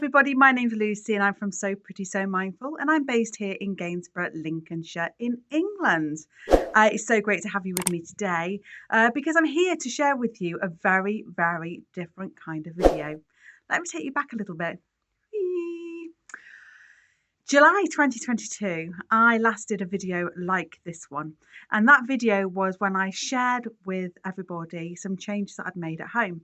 everybody, my name's Lucy and I'm from So Pretty So Mindful and I'm based here in Gainsborough, Lincolnshire in England. It's so great to have you with me today because I'm here to share with you a very, very different kind of video. Let me take you back a little bit. July 2022, I last did a video like this one, and that video was when I shared with everybody some changes that I'd made at home.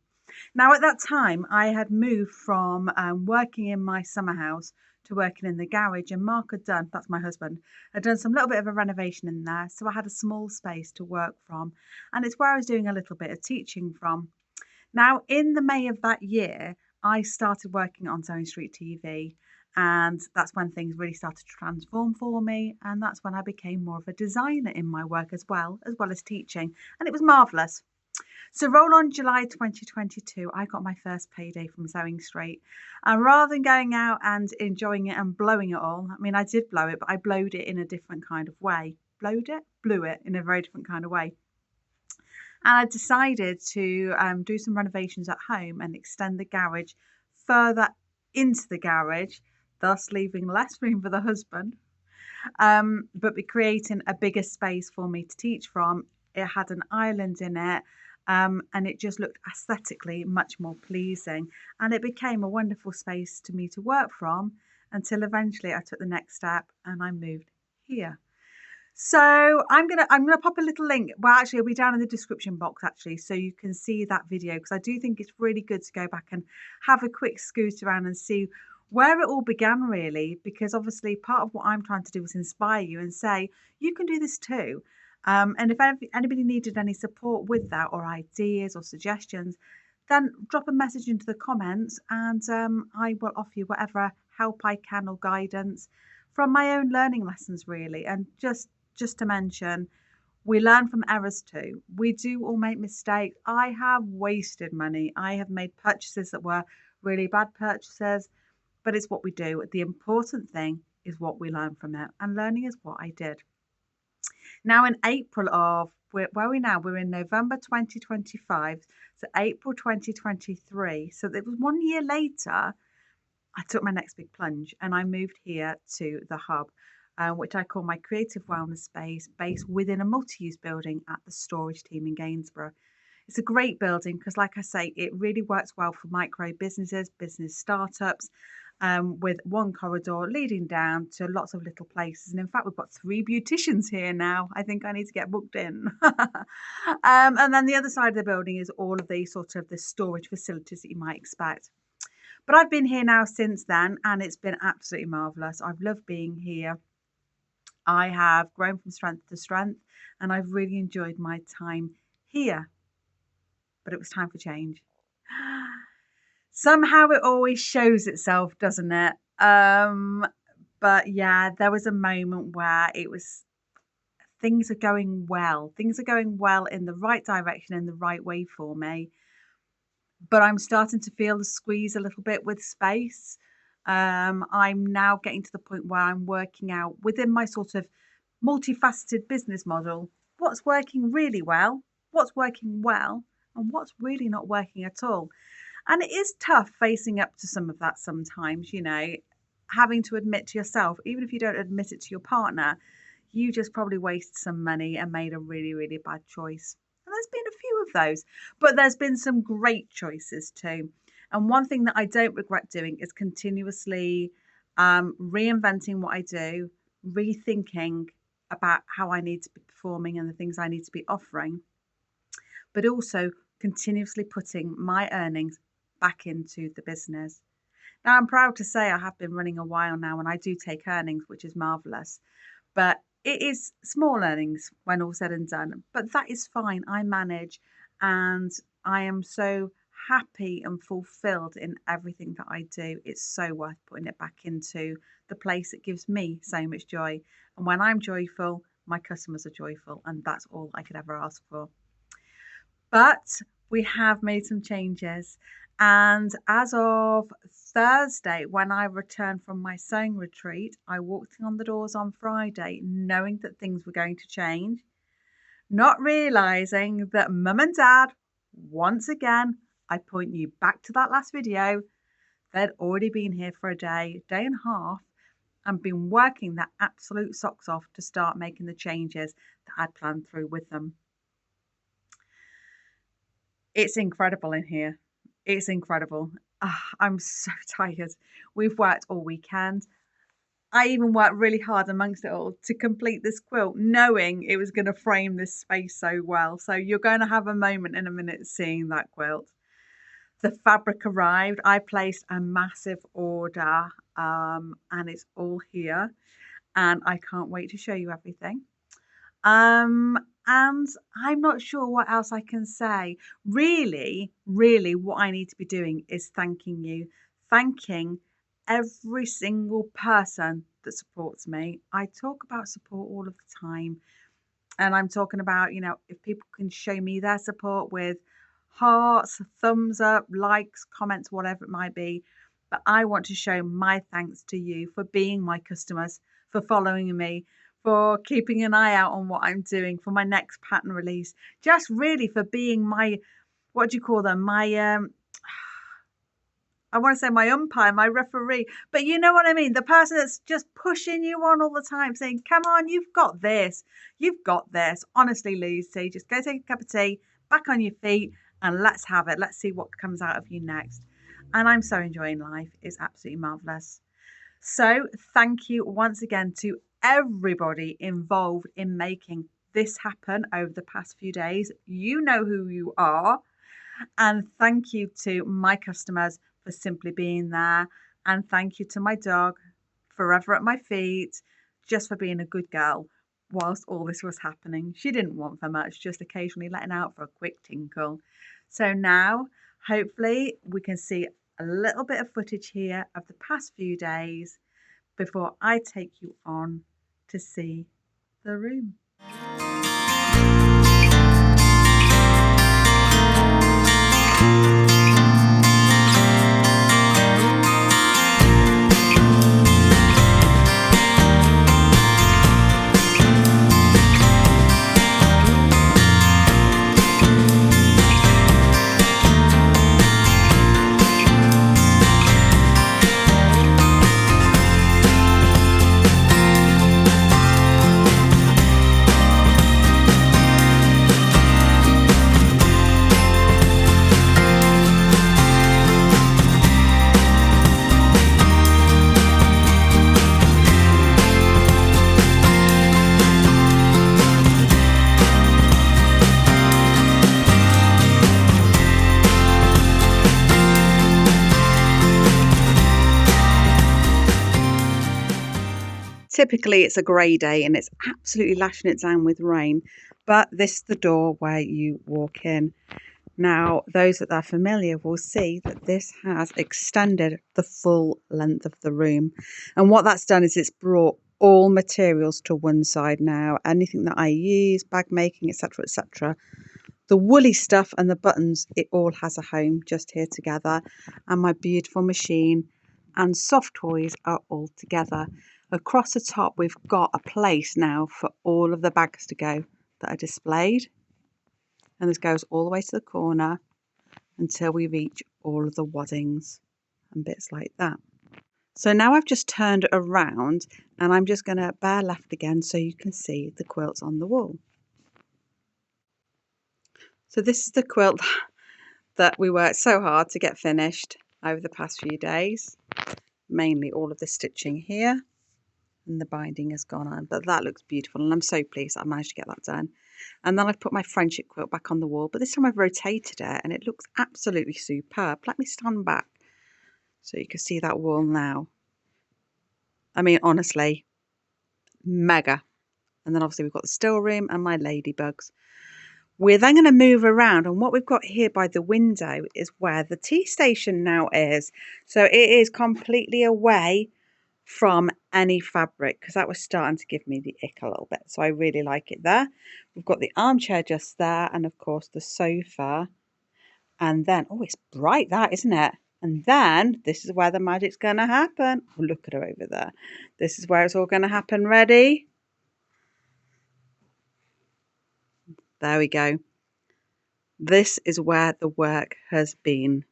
Now, at that time, I had moved from working in my summer house to working in the garage, and Mark had done, that's my husband, had done some little bit of a renovation in there, so I had a small space to work from, and it's where I was doing a little bit of teaching from. Now, in the May of that year, I started working on Zone Street TV, and that's when things really started to transform for me, and that's when I became more of a designer in my work as well as teaching, and it was marvellous. So roll on July 2022, I got my first payday from Sewing Street. And rather than going out and enjoying it and blowing it all, I mean, I did blow it, but I blowed it in a different kind of way. Blew it in a very different kind of way. And I decided to do some renovations at home and extend the garage further into the garage, thus leaving less room for the husband, but be creating a bigger space for me to teach from. It had an island in it. And it just looked aesthetically much more pleasing, and it became a wonderful space to me to work from until eventually I took the next step and I moved here. So I'm gonna pop a little link. Well, actually, it'll be down in the description box actually, so you can see that video, because I do think it's really good to go back and have a quick scoot around and see where it all began really, because obviously part of what I'm trying to do is inspire you and say you can do this too. And if anybody needed any support with that, or ideas or suggestions, then drop a message into the comments, and I will offer you whatever help I can or guidance from my own learning lessons really. And just to mention, we learn from errors too. We do all make mistakes. I have wasted money. I have made purchases that were really bad purchases, but it's what we do. The important thing is what we learn from it, and learning is what I did. Now in April of, where are we now? We're in November 2025, so April 2023. So it was 1 year later, I took my next big plunge and I moved here to the Hub, which I call my creative wellness space, based within a multi-use building at the storage team in Gainsborough. It's a great building because, like I say, it really works well for micro businesses, business startups, with one corridor leading down to lots of little places. And in fact, we've got 3 beauticians here now. I think I need to get booked in. And then the other side of the building is all of the sort of the storage facilities that you might expect. But I've been here now since then, and it's been absolutely marvellous. I've loved being here. I have grown from strength to strength, and I've really enjoyed my time here. But it was time for change. Somehow it always shows itself, doesn't it? But yeah, there was a moment where it was, things are going well. Things are going well in the right direction, in the right way for me. But I'm starting to feel the squeeze a little bit with space. I'm now getting to the point where I'm working out within my sort of multifaceted business model what's working really well, what's working well, and what's really not working at all. And it is tough facing up to some of that sometimes, you know, having to admit to yourself, even if you don't admit it to your partner, you just probably wasted some money and made a really, really bad choice. And there's been a few of those, but there's been some great choices too. And one thing that I don't regret doing is continuously reinventing what I do, rethinking about how I need to be performing and the things I need to be offering, but also continuously putting my earnings back into the business. Now, I'm proud to say I have been running a while now and I do take earnings, which is marvellous, but it is small earnings when all said and done, but that is fine. I manage, and I am so happy and fulfilled in everything that I do. It's so worth putting it back into the place that gives me so much joy. And when I'm joyful, my customers are joyful, and that's all I could ever ask for. But we have made some changes. And as of Thursday, when I returned from my sewing retreat, I walked in on the doors on Friday, knowing that things were going to change, not realising that Mum and Dad, once again, I point you back to that last video, They'd already been here for a day and a half, and been working their absolute socks off to start making the changes that I'd planned through with them. It's incredible in here. It's incredible. I'm so tired. We've worked all weekend. I even worked really hard amongst it all to complete this quilt, knowing it was going to frame this space so well. So you're going to have a moment in a minute seeing that quilt. The fabric arrived. I placed a massive order, and it's all here. And I can't wait to show you everything. And I'm not sure what else I can say. Really, what I need to be doing is thanking you, thanking every single person that supports me. I talk about support all of the time. And I'm talking about, if people can show me their support with hearts, thumbs up, likes, comments, whatever it might be. But I want to show my thanks to you for being my customers, for following me, for keeping an eye out on what I'm doing for my next pattern release. Just really for being my, what do you call them? I want to say my umpire, my referee, but you know what I mean? The person that's just pushing you on all the time, saying, come on, you've got this. You've got this. Honestly, Lucy, just go take a cup of tea, back on your feet, and let's have it. Let's see what comes out of you next. And I'm so enjoying life. It's absolutely marvellous. So thank you once again to everybody involved in making this happen over the past few days. You know who you are. And thank you to my customers for simply being there. And thank you to my dog, forever at my feet, just for being a good girl whilst all this was happening. She didn't want for much, just occasionally letting out for a quick tinkle. So now, hopefully, we can see a little bit of footage here of the past few days before I take you on to see the room. Typically it's a grey day and it's absolutely lashing it down with rain, but this is the door where you walk in. Now, those that are familiar will see that this has extended the full length of the room. And what that's done is it's brought all materials to one side now. Anything that I use, bag making, etc., etc. The woolly stuff and the buttons, it all has a home just here together. And my beautiful machine and soft toys are all together. Across the top, we've got a place now for all of the bags to go that are displayed. And this goes all the way to the corner until we reach all of the waddings and bits like that. So now I've just turned around and I'm just going to bear left again so you can see the quilts on the wall. So this is the quilt that we worked so hard to get finished over the past few days. Mainly all of the stitching here. And the binding has gone on, but that looks beautiful and I'm so pleased I managed to get that done. And then I've put my friendship quilt back on the wall, but this time I've rotated it and it looks absolutely superb. Let me stand back so you can see that wall now. I mean, honestly, mega. And then obviously we've got the still room and my ladybugs. We're then going to move around, and what we've got here by the window is where the tea station now is. So it is completely away from any fabric because that was starting to give me the ick a little bit, so I really like it there. We've got the armchair just there, and of course the sofa, and then oh, it's bright, that, isn't it? And then this is where the magic's gonna happen. Oh, look at her over there. This is where it's all gonna happen. Ready? There we go. This is where the work has been.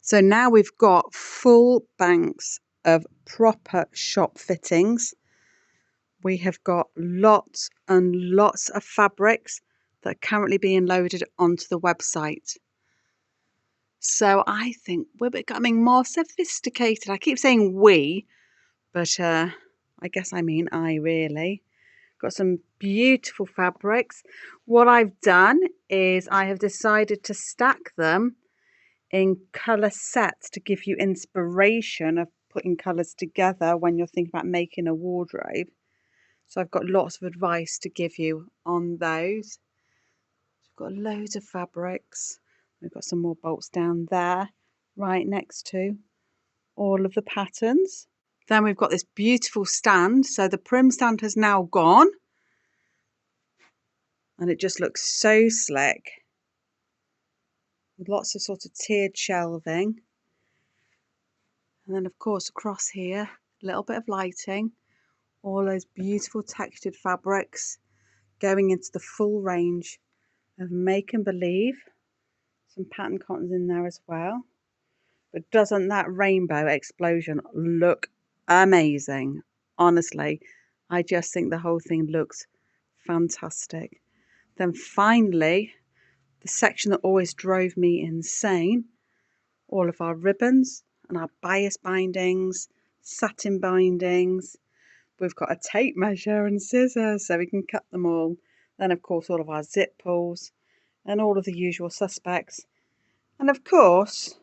So now we've got full banks of proper shop fittings. We have got lots and lots of fabrics that are currently being loaded onto the website. So I think we're becoming more sophisticated. I keep saying we, but I guess I mean I really. Got some beautiful fabrics. What I've done is I have decided to stack them in colour sets to give you inspiration of putting colours together when you're thinking about making a wardrobe. So I've got lots of advice to give you on those. We've got loads of fabrics. We've got some more bolts down there, right next to all of the patterns. Then we've got this beautiful stand. So the prim stand has now gone. And it just looks so slick. With lots of sort of tiered shelving. And then of course across here, a little bit of lighting. All those beautiful textured fabrics going into the full range of Make and Believe. Some pattern cottons in there as well. But doesn't that rainbow explosion look amazing? Honestly, I just think the whole thing looks fantastic. Then finally, the section that always drove me insane, all of our ribbons and our bias bindings, satin bindings. We've got a tape measure and scissors so we can cut them all. Then of course all of our zip pulls and all of the usual suspects. And of course,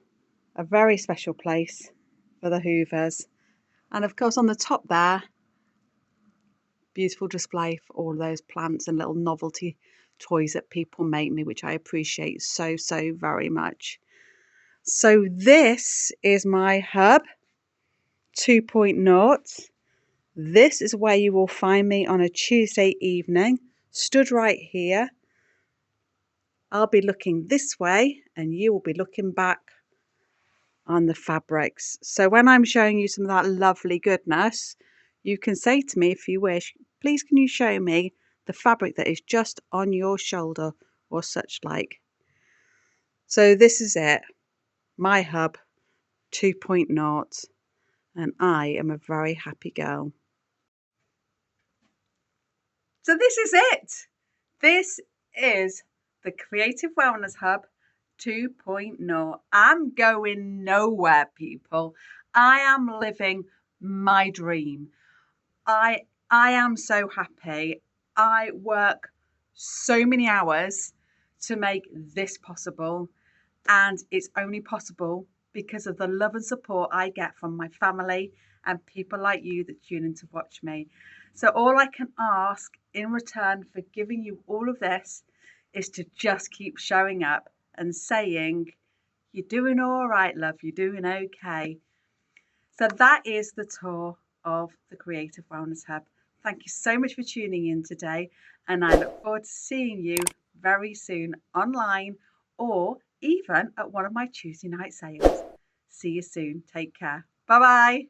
a very special place for the hoovers. And of course on the top there, beautiful display for all those plants and little novelty toys that people make me, which I appreciate so very much. So this is my hub 2.0. This is where you will find me on a Tuesday evening, stood right here. I'll be looking this way and you will be looking back on the fabrics. So when I'm showing you some of that lovely goodness, you can say to me if you wish, please can you show me the fabric that is just on your shoulder or such like. So this is it, my hub 2.0, and I am a very happy girl. So this is it. This is the Creative Wellness Hub 2.0. I'm going nowhere, people. I am living my dream. I am so happy. I work so many hours to make this possible, and it's only possible because of the love and support I get from my family and people like you that tune in to watch me. So all I can ask in return for giving you all of this is to just keep showing up and saying, you're doing all right, love, you're doing okay. So that is the tour of the Creative Wellness Hub. Thank you so much for tuning in today, and I look forward to seeing you very soon online or even at one of my Tuesday night sales. See you soon. Take care. Bye-bye.